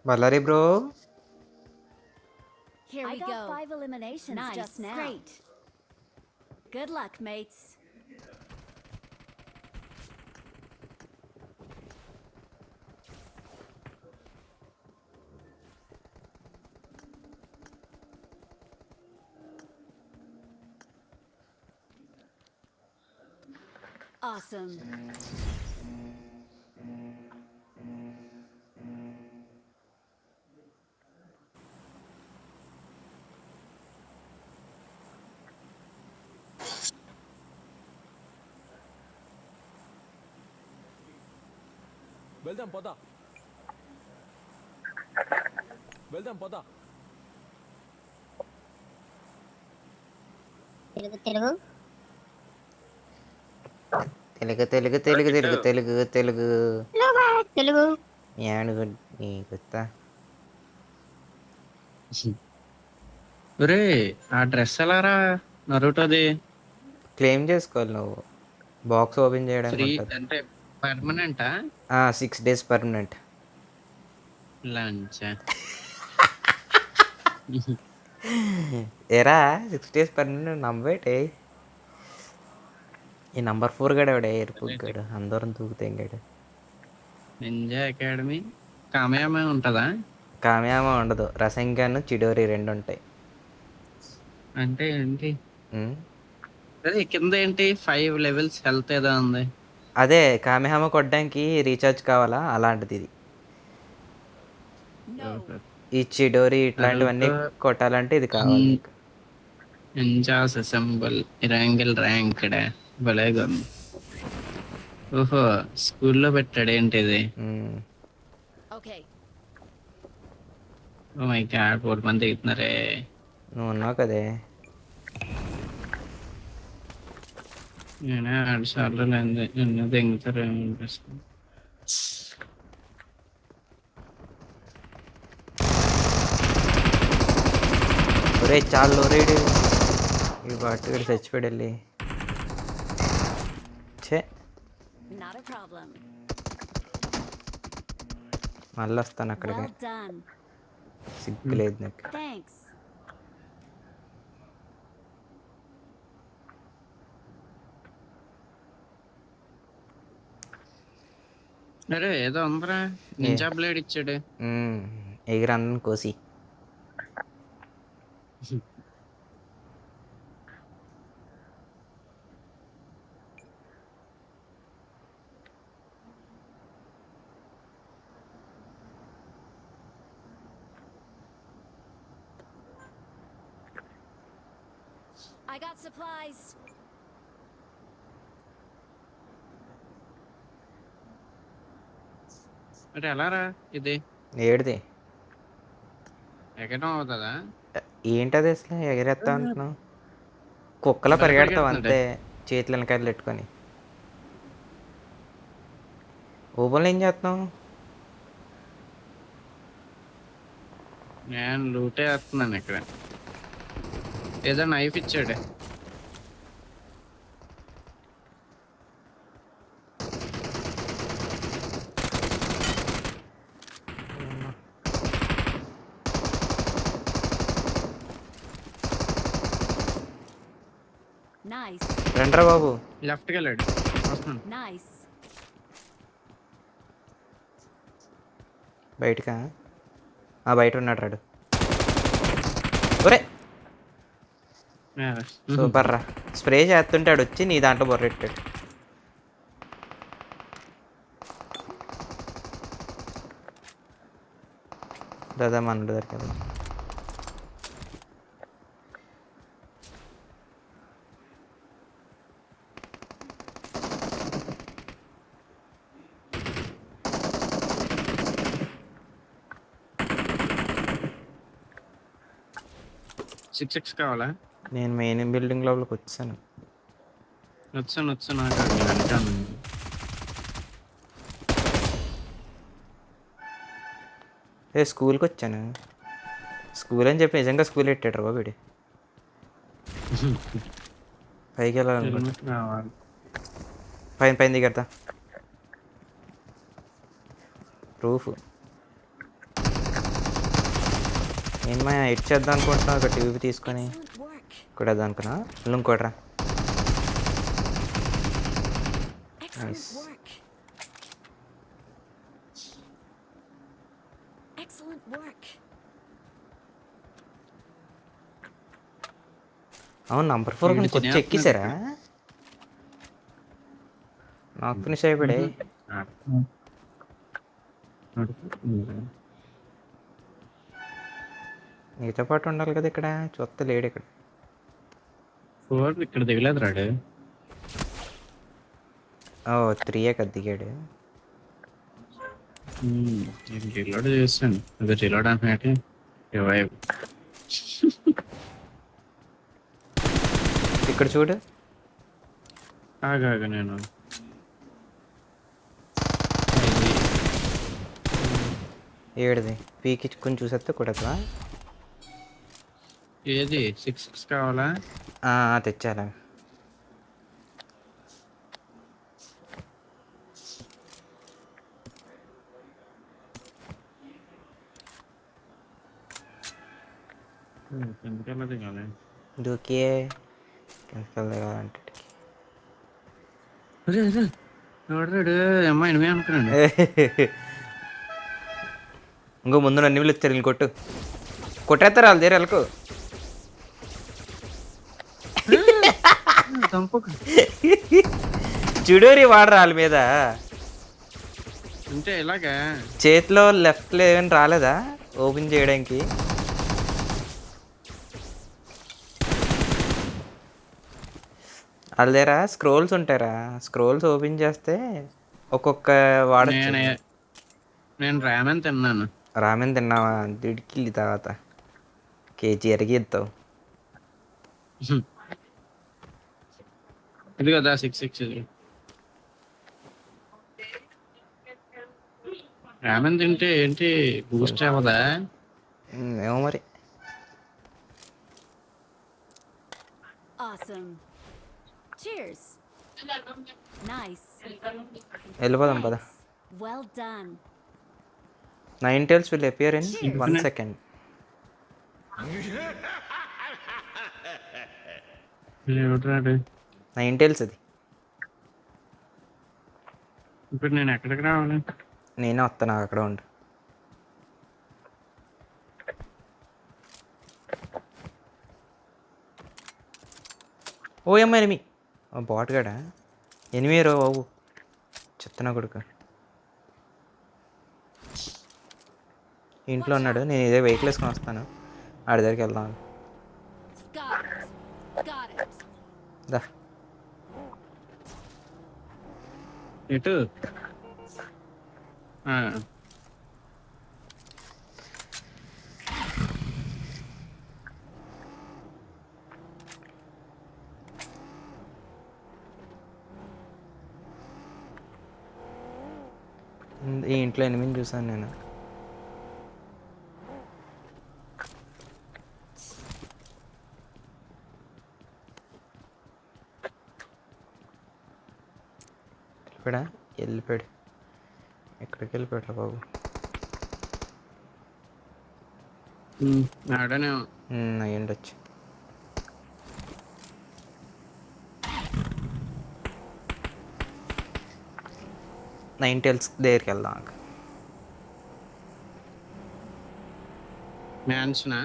Ballari bro. Here we go. 5 eliminations Nice. just now. Great. Good luck, mates. Awesome. వెళ్దాం పోదా వెళ్దాం పోదా తెలుగు తెలుగు తెలుగు తెలుగు తెలుగు తెలుగు తెలుగు తెలుగు తెలుగు ఏడుగు నీ గుత్తా. ఒరే ఆ డ్రెస్ ఎలారా నరుటోది క్లెయిమ్ చేసుకోవాలి నువ్వు. బాక్స్ ఓపెన్ చేయడానికి ఫ్రీ ఉంటుంది. అంటే పర్మనెంటా 6 days పర్మనెంట్. లంచ్ ఎరా 6 days పర్మనెంట్ నమ్మేటే. ఈ నంబర్ 4 గడ ఎవడే ఎరుపుగాడు అందరం తూగుతాం గడు. నింజా అకాడమీ కామయామే ఉంటుందా? కామయామ ఉండదు, రసంగాను చిడోరి 2 ఉంటాయి. అంటే ఏంటి ఉమ్. అదే కింద ఏంటి 5 levels హెల్త్ ఏదో ఉంది. అదే కామయామ కొట్టడానికి రీఛార్జ్ కావాలా, అలాంటిది ఇది. No. ఈ చిడోరి ఇట్లాంటివన్నీ కొట్టాలంటే ఇది కావాలి నీకు. నింజాస్ అసెంబుల్ ఇరాంగిల్ ర్యాంక్డ్ భలేగా ఉంది. ఓహో స్కూల్లో పెట్టాడు ఏంటి ఇది? ఉమ్. Okay. ఓ మై గాడ్ 4 మంది దిగుతున్నారే. నువ్వు ఉన్నావు కదే. నేనే 2 సార్లు నిన్ను దిగుతారేమో అనిపిస్తుంది. ఒరే చాలు లోరేడు ఈ బాటుగడు చచ్చిపోయాడు వెళ్ళి. ఛే Not a problem. మళ్ళీ వస్తాను అక్కడికి. Well done. సిగ్గులేదు నాకు. Thanks. అరే ఏదో ఉందిరా నింజా బ్లేడ్ ఇచ్చాడు. ఎగిరన్న కోసి. I got supplies. అంటే ఎలారా ఇది ఏడిది ఎగడం అవుతుందా? ఏంటది అసలు ఎగిరేస్తా అంటున్నావు? కుక్కలా పరిగెడతావు అంతే, చేతులు వెనకాయలు పెట్టుకొని. ఓపెన్లో ఏం చేస్తున్నావు? నేను లూటే వేస్తున్నాను ఇక్కడ. ఏదో నైఫ్ ఇచ్చాడు. Nice. రండ్రా బాబు. లెఫ్ట్కి వెళ్ళాడు. వస్తున్నాను. Nice. బయటకా? బయట ఉన్నాడు రాడు. ఒరే సూపర్ రా. స్ప్రే చేస్తుంటాడు వచ్చి నీ దాంట్లో బొర్రెట్టాడు. దాదా మన దొరికింది. సిక్స్ కావాలా? నేను మెయిన్ బిల్డింగ్ లోపలికి వచ్చాను. వచ్చాను అంటాను. స్కూల్కి వచ్చాను. స్కూల్ అని చెప్పి నిజంగా స్కూల్ పెట్టాడు రా వీడి. పైకి వెళ్ళాలనుకుంటా. పైన దిగడతా. నేను మా ఎడ్ చేద్దాం అనుకుంటున్నా ఒక టీవీ తీసుకొని Excellent work. కూడా అనుకున్నా ఇంకోట్రా. Excellent Nice. work. Excellent work. అవును నంబర్ 4 వీడు కొంచెం తినేస్తున్నాడు ఎక్కిసారా? నాకు ఫినిష్ అయిపోయాడే. నీతో పాటు ఉండాలి కదా ఇక్కడ, చూస్తే లేడు ఇక్కడ. 4 ఇక్కడ దిగలేదు రాడు. ఓ 3 కదా దిగాడు. నేను రీలోడ్ చేస్తాను. అది రీలోడ్ అంటే రివైవ్. ఇక్కడ చూడు. ఆగా నేను ఏడుది పీకి కొంచెం చూసేస్తే కూడా ఏది 6 కావాలా? తెచ్చాలా. ఎందుకలా దిగాలి? దూకే కావాలంటే ఎవడాడు అమ్మాయి నువ్వే అనుకున్నాను. ఇంకో ముందు నన్ను నిమిలు ఇచ్చారు కొట్టు కొట్టేస్తారు వాళ్ళ దగ్గర వెళ్ళకు. చుడూరి వాడరా వాళ్ళ మీద. అంటే ఇలాగా చేతిలో లెఫ్ట్లో ఏమైనా రాలేదా ఓపెన్ చేయడానికి? వాళ్ళ దగ్గర స్క్రోల్స్ ఉంటారా, స్క్రోల్స్ ఓపెన్ చేస్తే ఒక్కొక్క వాడచ్చు. నేను రామెన్ తిన్నాను. రామెన్ తిన్నావా? దిడికిల్లి తర్వాత కేజీ ఎరిగిస్తావు. ఇది కదా 6 ఇది. రామెన్ తింటే ఏంటి బూస్ట్ అవ్వదా? ఏమో మరి. Awesome. Cheers. Nice. వెళ్ళిపోదాం పద. Thanks. Well done. 9 tails will appear in 1 second. ఎవడాడు 9 tails అది. ఇప్పుడు నేను ఎక్కడికి రావాలి? నేనే వస్తాను, అక్కడ ఉండు. ఓ అమ్మ ఎనిమి బాటుగాడా? ఎనిమి రో బాబు, చెత్తనా కొడుకు. ఇంట్లో ఉన్నాడు. నేను ఇదే వెహికల్ వేసుకొని వస్తాను, ఆడి దగ్గరికి వెళ్దాం. Got it. Got it. దా. ఎటు? ఈ ఇంట్లో ఎనిమిది చూసాను నేను. వెళ్ళిపోయాడు. ఎక్కడికి వెళ్ళిపోయాడు బాబు? ఆడనే అయ్యుండొచ్చు. నైన్ టైల్స్ దగ్గరికి వెళ్దాం. మ్యాన్స్నా?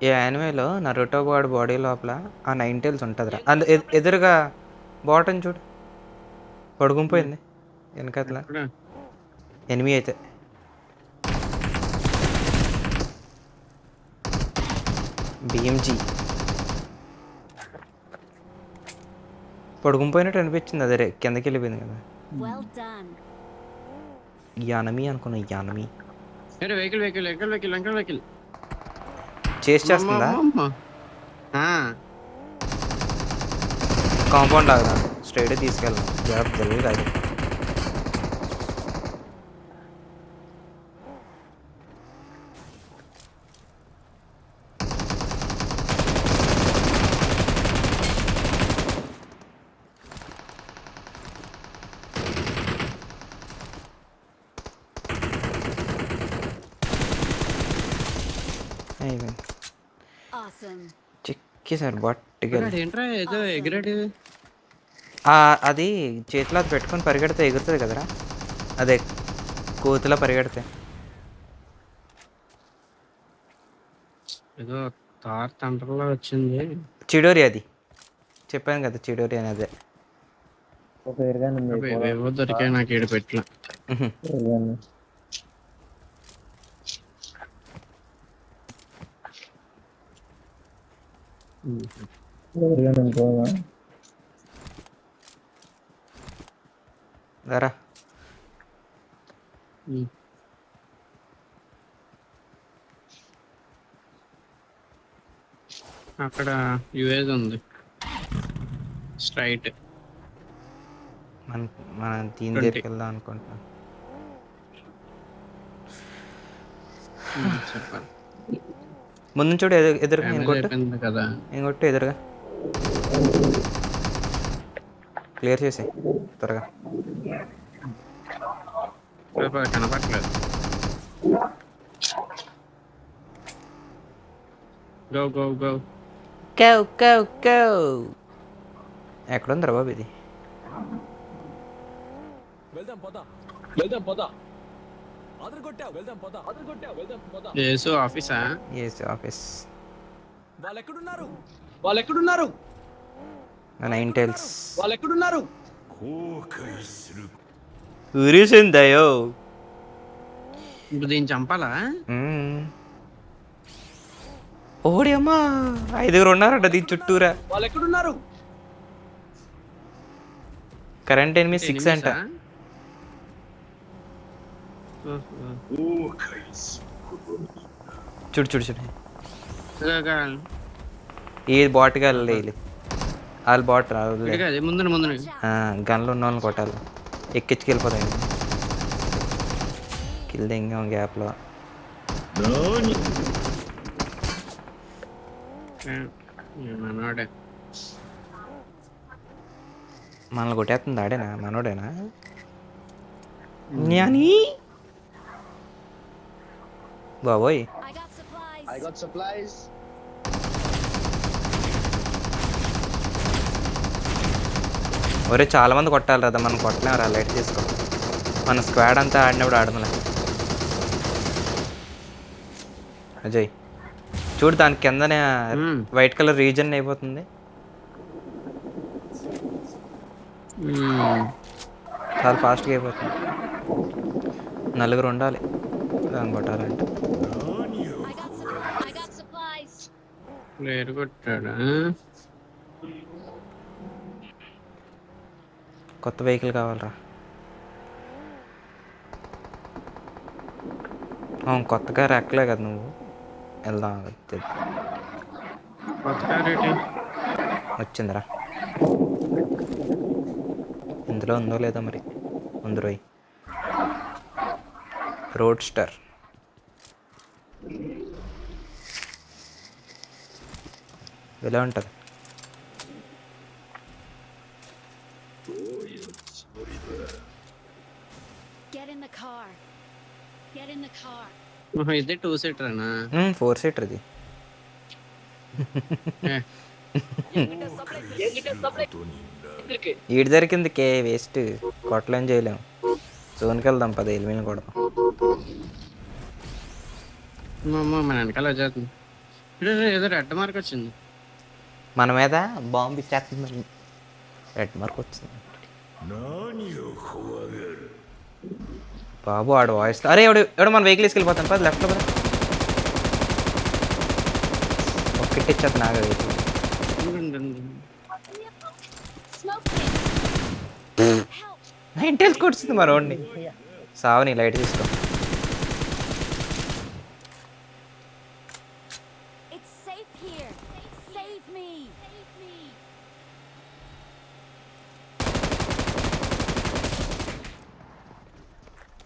ఈ యానిమేలో నరుటో వాడి బాడీ లోపల ఆ 9 టైల్స్ ఉంటుందిరా. ఎదురుగా బాటం చూడు, పడుకునిపోయింది వెనకట్లా. ఎనిమి అయితే బిఎంజీ పడుకునిపోయినట్టు అనిపించింది. అదే కిందకి వెళ్ళిపోయింది కదా. Well done. యానమీ అనుకున్నా. యానమీ వెహికల్ చేసి చేస్తుందా? కాంపౌండ్ ఆగదా, స్ట్రైట్ తీసుకెళ్ళాం. జాగ్రత్త జరిగి రాదు. అయిపోయింది. Awesome. చెక్కేసారు బొట్టుకి. ఏంట్రా ఏదో ఎగిరాడు. అది చేతిలో అది పెట్టుకొని పరిగెడితే ఎగురుతుంది కదరా, అదే కోతిలా పరిగెడితే. ఏదో తార్ తండ్రిలో వచ్చింది. చిడోరి అది చెప్పాను కదా, చిడోరి అని అదే. ఏవో దొరికాయి నాకు ఏడు పెట్ల. దరా అక్కడ యుఎస్ ఉంది స్ట్రైట్. మన దీని దగ్గరికి వెళ్దాం అనుకుంటున్నాం. చెప్పాలి ముందు చూడు, ఎదురుగా ఇంకొట్టు, అయిపోయింది కదా. ఇంకొట్టు ఎదురుగా క్లియర్ చేసి త్వరగా. కనపట్లేదు. Go go go. Cow cow cow. ఎక్కడుందిరా బాబు ఇది? వెళ్దాం పోదా. ఆదర కొట్టావు, వెళ్దాం పోదా. యేసు ఆఫీసా? Yes office. వాళ్ళు ఎక్కడున్నారు? మన ఇంటెల్స్ వాళ్ళు ఎక్కడున్నారు? ఉరిసిందయో. ఇప్పుడు దీన్ని చంపాలా? ఓడి అమ్మా, 5 ఉన్నారంట దీని చుట్టూరా. వాళ్ళు ఎక్కడున్నారు? కరెంట్ ఎనిమి 6 అంట. చూడు ఏ బాట్గా వెళ్ళి వాళ్ళు బాట్ ముందు గన్లు ఉన్న వాళ్ళని కొట్టాలి, ఎక్కించుకెళ్ళిపోతాయి కిల్ దింగాం గ్యాప్లో. మనల్ని కొట్టేస్తుంది ఆడేనా, మనోడేనా? జ్ఞాని బాబోయ్. I got supplies. ఒరే చాలా మంది కొట్టాలి కదా, మనం కొట్టలేమరా, లైట్ తీసుకో. మన స్క్వాడ్ అంతా ఆడినప్పుడు ఆడమలే. అజయ్ చూడు, దాని కిందనే వైట్ కలర్ రీజన్ అయిపోతుంది. చాలా ఫాస్ట్గా అయిపోతుంది. 4 ఉండాలి దాన్ని కొట్టాలంటే. I got supplies. ప్లేయర్ కొట్టాడా? కొత్త వెహికల్ కావాలరా. అవును, కొత్తగా రెక్కలే కదా నువ్వు. వెళ్దాం. వచ్చిందిరా. ఇందులో ఉందో లేదో మరి. ఉంది రోయ్, రోడ్ స్టార్. ఎలా ఉంటుంది? Get in the car. ఇది 2 సీటర్నా? 4 సీటర్ ఇది. ఈడి దొరికింది కే వేస్ట్, కొట్టలేం చేయలేము. జోన్కి వెళ్దాం, 10 ఎలిమిని కొడదాం. మన వెనకాల వచ్చేస్తుంది. ఏదో రెడ్ మార్క్ వచ్చింది మన మీద. బాంబు ఇచ్చేస్తుంది, రెడ్ మార్క్ వచ్చింది. బాబు ఆడు వాయిస్. అరే ఎవడు మన వెహికల్ తీసుకెళ్ళిపోతాను. 10 లెఫ్ట్లో కదా, ఒక్కటి ఇచ్చేది నాగా వెహికల్. ఇంటెల్స్ కొడుతుంది మా రోడ్ని. సావని లైట్ తీసుకో. It's safe here. Save me.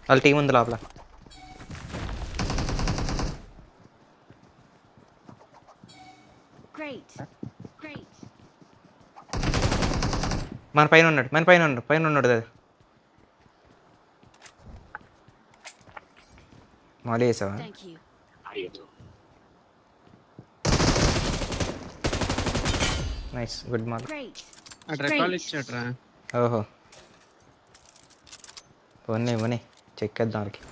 వాళ్ళ టీం ఉంది లోపల. Great. మన పైన ఉన్నాడు అది. మాలి వేసావా? Thank you. Nice good mark. Great. అటు రెకాల్ ఇచ్చాడ్రా. ఓహో పోనీ ఇవ్వని చెక్కేద్దాం వాళ్ళకి.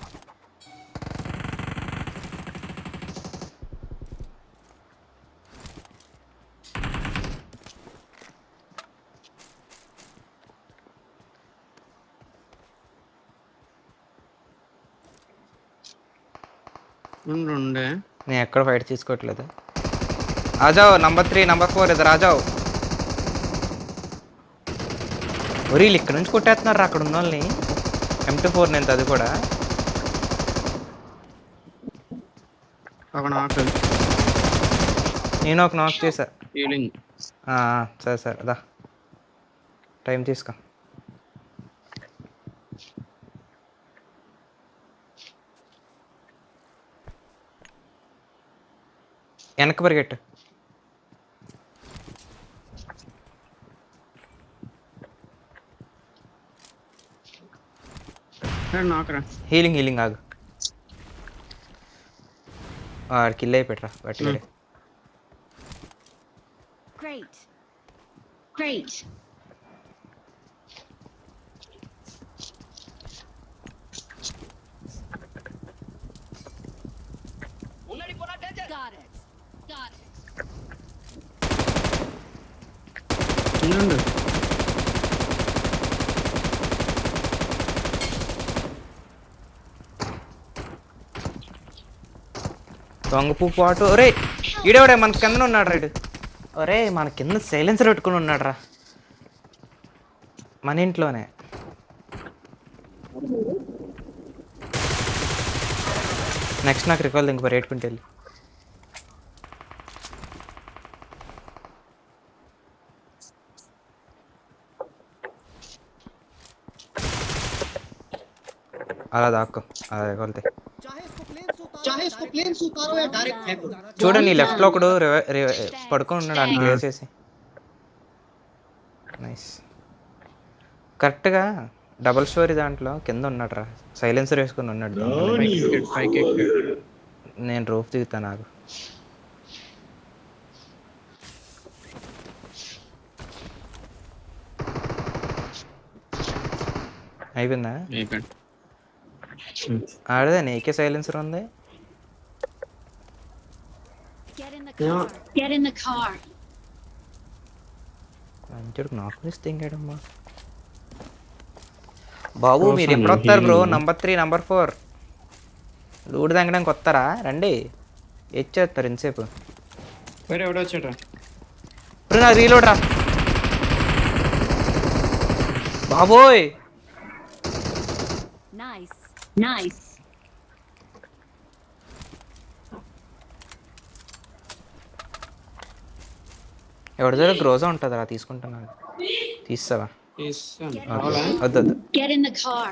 ఉండే నేను ఎక్కడ ఫైట్ తీసుకోవట్లేదు. ఆజావ్ నంబర్ 3 నంబర్ 4 ఇద్దరు ఆజావ్. వీళ్ళు ఇక్కడ నుంచి కొట్టేస్తున్నారు అక్కడ ఉన్న వాళ్ళని. M24 నేను అది కూడా. ఒక నాక్ నేను ఒక నాక్ చేశా. హీలింగ్. సరే సరే అదా టైం తీసుకో. వెనక్కి పరిగెట్టు. నాకురా. హీలింగ్ హీలింగ్ ఆగు. కిల్ అయిపెట్రా బట్టి. Great. Great. Got it. Got it. ఉండు. దొంగ పాటు. ఒరే ఈడేవాడే మన కింద ఉన్నాడు రైడ్. ఒరే మన కింద సైలెన్సర్ పెట్టుకుని ఉన్నాడు రా మన ఇంట్లోనే. నెక్స్ట్ నాకు రికాల్ ఇంకో రేటుకుంటే వెళ్ళి. అలా దాక్కో అలా రికాల్తే. చూడండి లెఫ్ట్ లో ఒకడు పడుకొని ఉన్నాడు అని వేసేసి. నైస్. కరెక్ట్గా డబల్ స్టోరీ దాంట్లో కింద ఉన్నాడు రా సైలెన్సర్ వేసుకుని ఉన్నాడు. నేను రూఫ్ దిగుతా నాకు. అయిపోయిందా? ఆడదే నీకే సైలెన్సర్ ఉంది. Get in the car. Get in the car. మంచిడు నాకు ఇస్తే ఇంకేడమ్మా బాబు. మీరు ఎప్పుడు వస్తారు బ్రో? నంబర్ 3 నంబర్ 4 లూడు తంగడానికి వస్తారా? రండి ఇచ్చేస్తారు ఇంతసేపు. వేరే ఎవడో వచ్చాడ్రా. ఇప్పుడు నాకు రీలోడ్ రా బాబోయ్. Nice. Nice. ఎవరి దగ్గర గ్రోజా ఉంటుంది రా తీసుకుంటున్నాను. తీస్తావా? వద్దు వద్దు. Get in the car.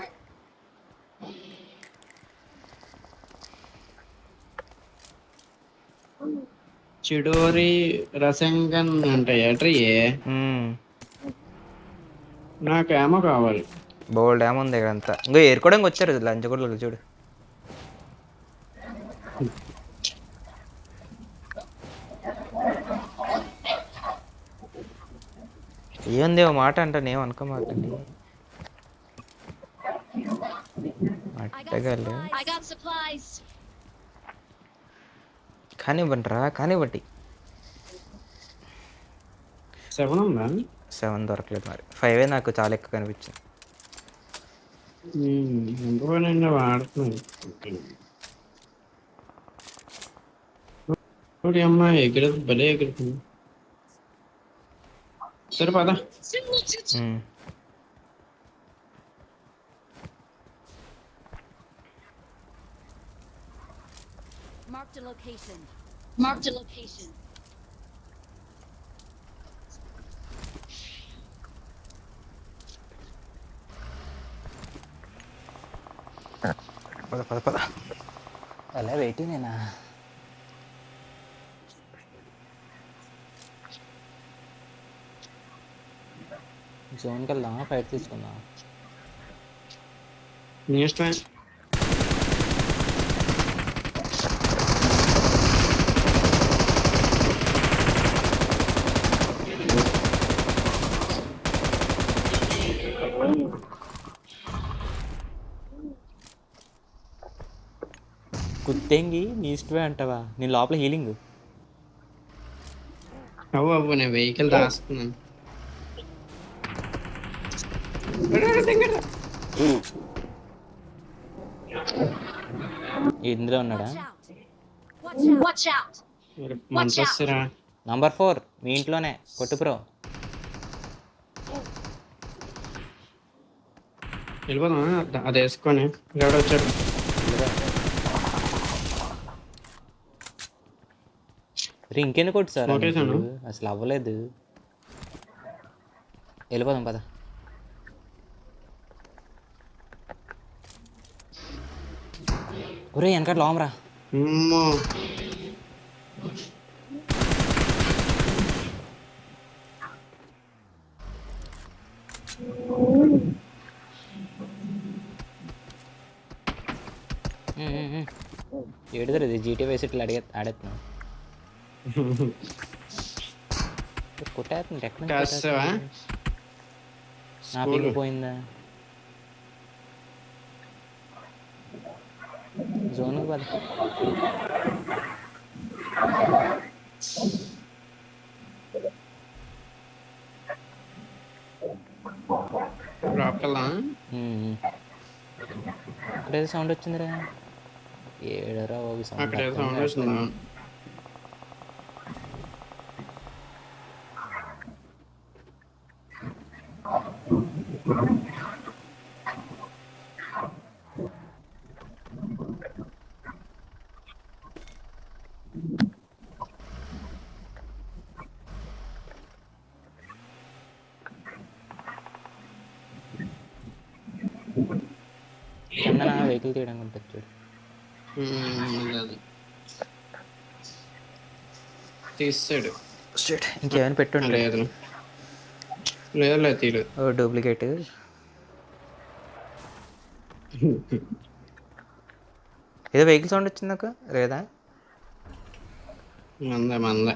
చిడోరి రసంగన్ అంటే ఏట్రీ. నాకు ఏమో కావాలి. బోల్డ్ ఏముంది ఇక్కడ అంతా. ఇంకో ఏరుకోవడానికి వచ్చారు లంచ్ కూడా చూడు. ఏంది ఓ మాట అంటాను ఏమనుకోమాకండి. అట్టగాలి I got supplies. కానివ్వండి రా కానివ్వండి. 7 ఉందా? 7 దొరకలేదు మరి. 5 నాకు చాలా ఎక్కువ కనిపించింది. ఎందుకో నేను వాడుతున్నాను. అమ్మాయి ఎగురదు భలే ఎగురుతుంది. సరే పద. Marked a location. Marked a location. పద పద పద. అలా వెయిటింగ్ నేనా? జోన్కి వెళ్దామా ఫైట్ తీసుకుందాం? నీ ఇష్టమే. కుత్తెంగి నీ ఇష్టమే అంటావా? నేను లోపల హీలింగ్. అవ్వు నేను వెహికల్ రాస్తున్నాను. ఇందులో ఉన్నాడా? Watch out! Watch out! మనసు వస్తారా? నంబర్ 4 మీ ఇంట్లోనే కొట్టు బ్రో. వెళ్ళిపోదామా? అది వేసుకొని ఎవడో వచ్చాడు. రే ఇంకెందుకు కొట్టు సార్? Okay sir. అసలు అవ్వలేదు. వెళ్ళిపోదాం పద. ఒరే వెనకట్ లోమరా. అమ్మో ఏడుదరు ఇది జీటీ వేసి ఇట్లా ఆడేస్తున్నావు. కొట్టేస్తుంది ఎక్కడ కాస్తావా? నా పింగ్ పోయిందా? జోన్ పద. లోపల ఇక్కడేదో సౌండ్ వచ్చిందిరా. ఏడరా బాబు అక్కడ సౌండ్ వస్తుందా? కింద వెహికల్ తీయడానికి ఉంటుంది చూడు. అది తీసాడు. ఇంకేమైనా పెట్టుండే. లేదు లేదు లేదు తీయలేదు. ఓ డూప్లికేట్. ఏదో వెహికల్ సౌండ్ వచ్చింది నాకు. లేదా మంద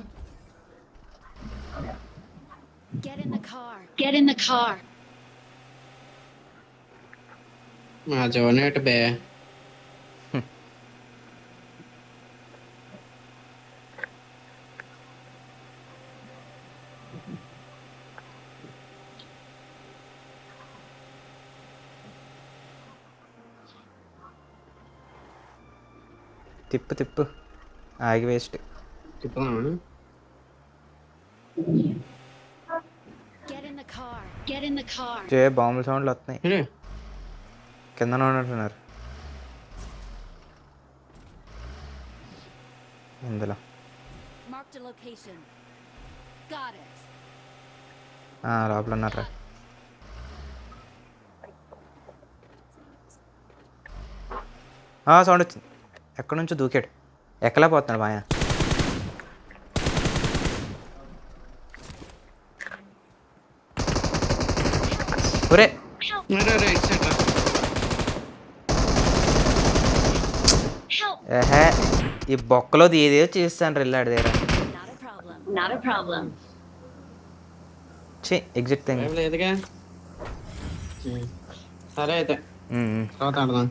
Get in the car! Get in the car! మా జోనేట్ బే. తిప్పు ఆగి waste. తిప్పుదామా? Get in the car! Get in the car! బాంబుల సౌండ్లు వస్తున్నాయి. కింద ఉన్నట్టున్నారు ఇందులో. Marked a location. Got it. లోపల ఉన్నారా? సౌండ్ వచ్చింది. ఎక్కడి నుంచో దూకాడు. ఎక్కలా పోతున్నాడు మాయా. ఒరే ఏహే ఈ బొక్కలో ఏదేదో చేస్తాను రెల్లాడి దగ్గర. Not a problem. Not a problem. Exit thing. లేదుగా. సరే అయితే తర్వాత ఆడదాం.